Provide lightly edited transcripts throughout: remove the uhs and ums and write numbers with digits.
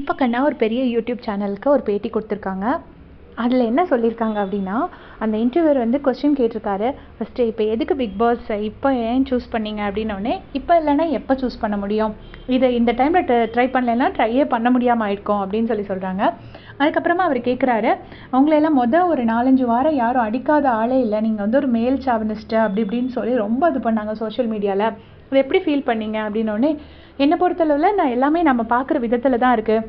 தீபக் அண்ணா ஒரு பெரிய யூடியூப் சேனலுக்கு ஒரு பேட்டி கொடுத்துருக்காங்க. அதில் என்ன சொல்லியிருக்காங்க அப்படின்னா, அந்த இன்டர்வியூவர் வந்து கொஸ்டின் கேட்டிருக்காரு. ஃபஸ்ட்டு இப்போ எதுக்கு பிக் பாஸ் இப்போ ஏன் சூஸ் பண்ணீங்க அப்படின்னோடனே, இப்போ இல்லைன்னா எப்போ சூஸ் பண்ண முடியும், இதை இந்த டைமில் ட்ரை பண்ணலைன்னா ட்ரையே பண்ண முடியாமல் ஆயிருக்கும் அப்படின்னு சொல்கிறாங்க. அதுக்கப்புறமா அவர் கேட்குறாரு, அவங்களெல்லாம் ஒரு 4-5 வாரம் யாரும் அடிக்காத ஆளே இல்லை, நீங்கள் வந்து ஒரு மேல் சாவனிஸ்ட்டு அப்படி இப்படின்னு சொல்லி ரொம்ப இது பண்ணாங்க சோஷியல் மீடியாவில், அதை எப்படி ஃபீல் பண்ணீங்க அப்படின்னோடனே, என்னை பொறுத்தளவில் நான் எல்லாமே நம்ம பார்க்குற விதத்தில் தான் இருக்குது.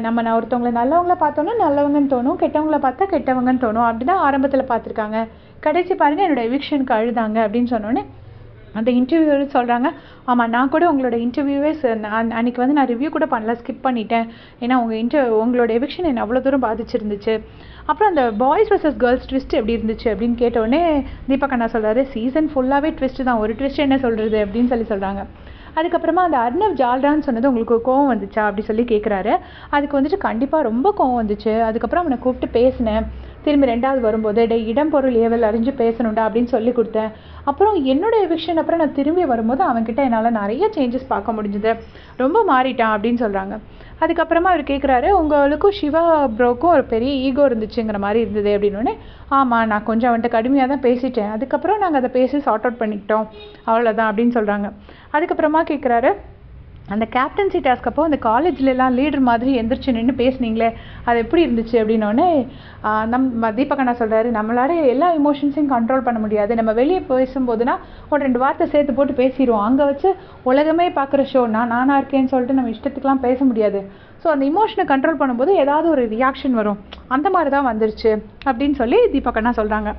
நான் ஒருத்தவங்களை நல்லவங்கள பார்த்தோன்னா நல்லவங்கன்னு தோணும், கெட்டவங்கள பார்த்தா கெட்டவங்கன்னு தோணும், அப்படி தான் ஆரம்பத்தில் பார்த்துருக்காங்க. கடைசி பாருங்கள் என்னோடய எவிக்ஷனுக்கு அழுதாங்க அப்படின்னு சொன்னோன்னே அந்த இன்டர்வியூ சொல்கிறாங்க, ஆமாம் நான் கூட உங்களோட இன்டர்வியூவே அன்றைக்கி வந்து நான் ரிவ்யூ கூட பண்ணல, ஸ்கிப் பண்ணிட்டேன். ஏன்னா உங்களோட எவிக்ஷன் என்னை அவ்வளோ தூரம் பாதிச்சிருந்துச்சு. அப்புறம் அந்த பாய்ஸ் vs கேர்ள்ஸ் ட்விஸ்ட் எப்படி இருந்துச்சு அப்படின்னு கேட்டோடனே தீபக் அண்ணா சொல்கிறாரு, சீசன் ஃபுல்லாகவே ட்விஸ்ட்டு தான், ஒரு ட்விஸ்ட் என்ன சொல்கிறது அப்படின்னு சொல்கிறாங்க. அதுக்கப்புறமா அந்த அர்ணவ் ஜால்ரான்னு சொன்னது உங்களுக்கு கோவம் வந்துச்சா அப்படி சொல்லி கேட்குறாரு. அதுக்கு வந்துட்டு கண்டிப்பாக ரொம்ப கோவம் வந்துச்சு. அதுக்கப்புறம் அவனை கூப்பிட்டு பேசினேன், திரும்பி 2வது வரும்போது இடம் பொருள் ஏவல் அறிஞ்சு பேசணுண்டா அப்படின்னு சொல்லி கொடுத்தேன். அப்புறம் என்னோட எவிக்ஷன் அப்புறம் நான் திரும்பி வரும்போது அவன்கிட்ட என்னால் நிறைய சேஞ்சஸ் பார்க்க முடிஞ்சுது, ரொம்ப மாறிட்டான் அப்படின்னு சொல்கிறாங்க. அதுக்கப்புறமா அவர் கேட்குறாரு, உங்களுக்கும் சிவா ப்ரோக்கும் ஒரு பெரிய ஈகோ இருந்துச்சுங்கிற மாதிரி இருந்தது அப்படின்னோடனே, ஆமாம் நான் கொஞ்சம் அவன்கிட்ட கடுமையாக தான் பேசிட்டேன், அதுக்கப்புறம் நாங்கள் அதை பேசி சார்ட் அவுட் பண்ணிக்கிட்டோம், அவ்வளோதான் அப்படின்னு சொல்கிறாங்க. அதுக்கப்புறமா கேட்குறாரு, அந்த கேப்டன்சி டாஸ்க் அப்போ அந்த காலேஜ்லலாம் லீடர் மாதிரி எந்திரிச்சு நின்று பேசுனீங்களே அது எப்படி இருந்துச்சு அப்படின்னோடனே தீபக் அண்ணா சொல்கிறாரு, நம்மளால எல்லா இமோஷன்ஸையும் கண்ட்ரோல் பண்ண முடியாது, நம்ம வெளியே பேசும்போதுனா ஒரு 2 வார்த்தை சேர்த்து போட்டு பேசிடுவோம், அங்கே வச்சு உலகமே பார்க்குற ஷோ நானாக இருக்கேன்னு சொல்லிட்டு நம்ம இஷ்டத்துக்குலாம் பேச முடியாது. ஸோ அந்த இமோஷனை கண்ட்ரோல் பண்ணும்போது ஏதாவது ஒரு ரியாக்ஷன் வரும், அந்த மாதிரி தான் வந்துருச்சு அப்படின்னு சொல்லி தீபக் அண்ணா சொல்கிறாங்க.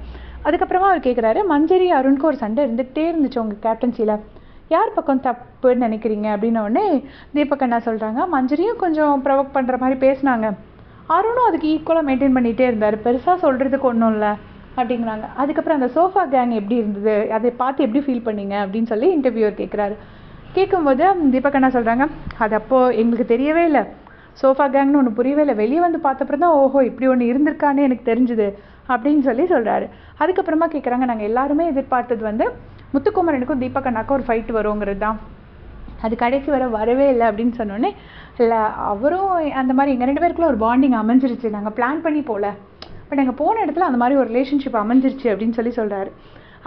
அதுக்கப்புறமா அவர் கேட்குறாரு, மஞ்சரி அருணுக்கு ஒரு சண்டை இருந்துகிட்டே இருந்துச்சு உங்கள் கேப்டன்சியில், யார் பக்கம் தப்புன்னு நினைக்கிறீங்க அப்படின்னோடனே தீபக் அண்ணா சொல்கிறாங்க, மஞ்சரியும் கொஞ்சம் ப்ரொவோக் பண்ணுற மாதிரி பேசினாங்க, அருணும் அதுக்கு ஈக்குவலாக மெயின்டைன் பண்ணிகிட்டே இருந்தார், பெருசாக சொல்கிறதுக்கு ஒன்றும் இல்லை அப்படிங்கிறாங்க. அதுக்கப்புறம் அந்த சோஃபா கேங் எப்படி இருந்தது, அதை பார்த்து எப்படி ஃபீல் பண்ணீங்க அப்படின்னு சொல்லி இன்டர்வியூவர் கேட்குறாரு. கேட்கும்போது தீபக் அண்ணா சொல்கிறாங்க, அது அப்போது எங்களுக்கு தெரியவே இல்லை, சோஃபா கேங்னு ஒன்று புரியவே இல்லை, வெளியே வந்து பார்த்தப்பறம் தான் ஓஹோ இப்படி ஒன்று இருந்திருக்கான்னு எனக்கு தெரிஞ்சுது அப்படின்னு சொல்கிறாரு. அதுக்கப்புறமா கேட்குறாங்க, நாங்கள் எல்லாருமே எதிர்பார்த்தது வந்து முத்துக்குமரனுக்கும் தீபக் அண்ணாக்கும் ஒரு ஃபைட் வருங்கிறது தான், அது கடைசி வரவே இல்லை அப்படின்னு சொன்னோன்னே, இல்லை அவரும் அந்த மாதிரி எங்கள் 2 பேருக்குள்ள ஒரு பாண்டிங் அமைஞ்சிருச்சு, நாங்கள் பிளான் பண்ணி போகல, பட் எங்கள் போன இடத்துல அந்த மாதிரி ஒரு ரிலேஷன்ஷிப் அமைஞ்சிருச்சு அப்படின்னு சொல்கிறாரு.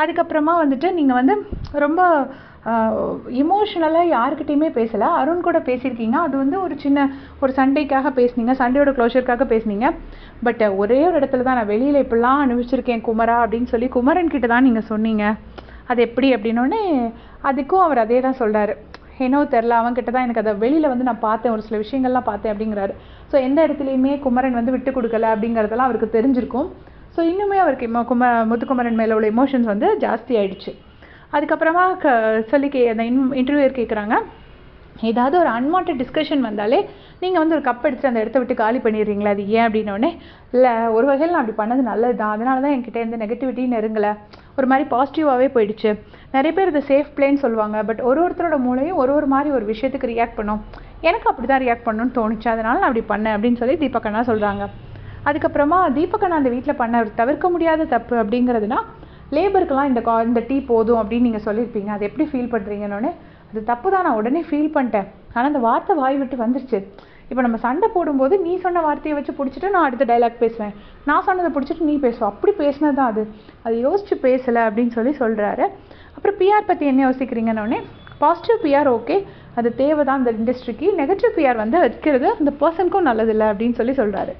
அதுக்கப்புறமா வந்துட்டு நீங்கள் வந்து ரொம்ப இமோஷ்னலாக யாருக்கிட்டையுமே பேசலை, அருண் கூட பேசியிருக்கீங்க, அது வந்து ஒரு சண்டைக்காக பேசுனீங்க, சண்டையோட க்ளோஷருக்காக பேசுனீங்க, பட் ஒரே ஒரு இடத்துல தான் நான் வெளியில் இப்படிலாம் அனுபவிச்சிருக்கேன் குமரா அப்படின்னு சொல்லி குமரன் கிட்ட தான் நீங்கள் சொன்னீங்க, அது எப்படி அப்படின்னோடனே அதுக்கும் அவர் அதே தான் சொல்கிறாரு, ஏன்னோ தெரில அவன்கிட்ட தான் எனக்கு அதை வெளியில் வந்து நான் பார்த்தேன், ஒரு சில விஷயங்கள்லாம் பார்த்தேன் அப்படிங்கிறாரு. ஸோ எந்த இடத்துலையுமே குமரன் வந்து விட்டு கொடுக்கல அப்படிங்கிறதெல்லாம் அவருக்கு தெரிஞ்சிருக்கும். ஸோ இன்னுமே அவருக்கு முத்துக்குமரன் மேலே உள்ள எமோஷன்ஸ் வந்து ஜாஸ்தி ஆகிடுச்சு. அதுக்கப்புறமா அந்த இன்டர்வியூவர் கேட்குறாங்க, ஏதாவது ஒரு அன்வான்ட் டிஸ்கஷன் வந்தாலே நீங்கள் வந்து ஒரு கப் எடுத்து அந்த இடத்த விட்டு காலி பண்ணிடுறீங்களா, அது ஏன் அப்படின்னோடனே, இல்லை ஒரு வகையில் நான் அப்படி பண்ணது நல்லது தான், அதனால தான் என்கிட்ட எந்த நெகட்டிவிட்டியும் நெருங்கலை, ஒரு மாதிரி பாசிட்டிவாகவே போயிடுச்சு. நிறைய பேர் இதை சேஃப் பிளேன்னு சொல்லுவாங்க, பட் ஒருத்தரோட மூளையும் ஒரு மாதிரி ஒரு விஷயத்துக்கு ரியாக்ட் பண்ணும், எனக்கு அப்படி தான் ரியாக்ட் பண்ணணும்னு தோணுச்சு, அதனால் நான் அப்படி பண்ணேன் அப்படின்னு சொல்லி தீபக் அண்ணா சொல்கிறாங்க. அதுக்கப்புறமா தீபக் அண்ணா அந்த வீட்டில் பண்ண தவிர்க்க முடியாத தப்பு அப்படிங்கிறதுனா, லேபருக்கெல்லாம் இந்த டீ போதும் அப்படின்னு நீங்கள் சொல்லியிருப்பீங்க, அதை எப்படி ஃபீல் பண்ணுறீங்கன்னொன்னே, அது தப்பு தான், நான் உடனே ஃபீல் பண்ணிட்டேன், ஆனால் அந்த வார்த்தை வாய் விட்டு வந்துருச்சு, இப்போ நம்ம சண்டை போடும்போது நீ சொன்ன வார்த்தையை வச்சு பிடிச்சிட்டு நான் அடுத்த டைலாக் பேசுவேன், நான் சொன்னதை பிடிச்சிட்டு நீ பேசுவேன், அப்படி பேசினது தான் அது யோசிச்சு பேசலை அப்படின்னு சொல்கிறாரு. அப்புறம் பிஆர் பற்றி என்ன யோசிக்கிறீங்கன்னொடனே, பாசிட்டிவ் பிஆர் ஓகே, அது தேவை தான் இந்த இண்டஸ்ட்ரிக்கு, நெகட்டிவ் பிஆர் வந்து வைக்கிறது அந்த பர்சனுக்கும் நல்லதில்லை அப்படின்னு சொல்கிறாரு.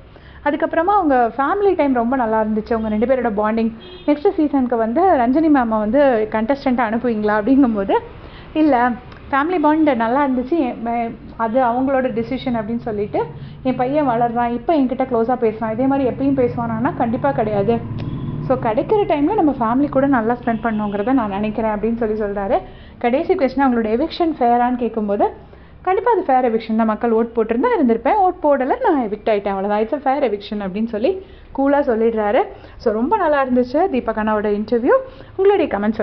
அதுக்கப்புறமா அவங்க ஃபேமிலி டைம் ரொம்ப நல்லா இருந்துச்சு, அவங்க 2 பேரோட பாண்டிங், நெக்ஸ்ட் சீசனுக்கு வந்து ரஞ்சனி மேமை வந்து கண்டஸ்டண்ட்டாக அனுப்புவீங்களா அப்படிங்கும்போது, இல்லை ஃபேமிலி பாண்ட் நல்லா இருந்துச்சு, அது அவங்களோட டிசிஷன் அப்படின்னு சொல்லிட்டு, என் பையன் வளர்றான், இப்போ என்கிட்ட க்ளோஸாக பேசுகிறான், இதே மாதிரி எப்பயும் பேசுவானா கண்டிப்பாக கிடையாது, ஸோ கிடைக்கிற டைமில் நம்ம ஃபேமிலி கூட நல்லா ஸ்பெண்ட் பண்ணுங்கிறத நான் நினைக்கிறேன் அப்படின்னு சொல்கிறாரு. கடைசி கொஸ்டின், அவங்களோட எவிக்ஷன் ஃபேரான்னு கேட்கும்போது, கண்டிப்பாக அது ஃபேர் எவிக்ஷன் தான், மக்கள் ஓட் போட்டிருந்தா இருந்திருப்பேன், ஓட் போடலை, நான் எவிக்ட் ஆகிட்டேன், அவ்வளோதான், இட்ஸ் ஃபேர் எவிக்ஷன் அப்படின்னு சொல்லி கூலாக சொல்லிடுறாரு. ஸோ ரொம்ப நல்லா இருந்துச்சு தீபக் அண்ணாவோட இன்டர்வியூ. உங்களுடைய கமெண்ட்ஸ்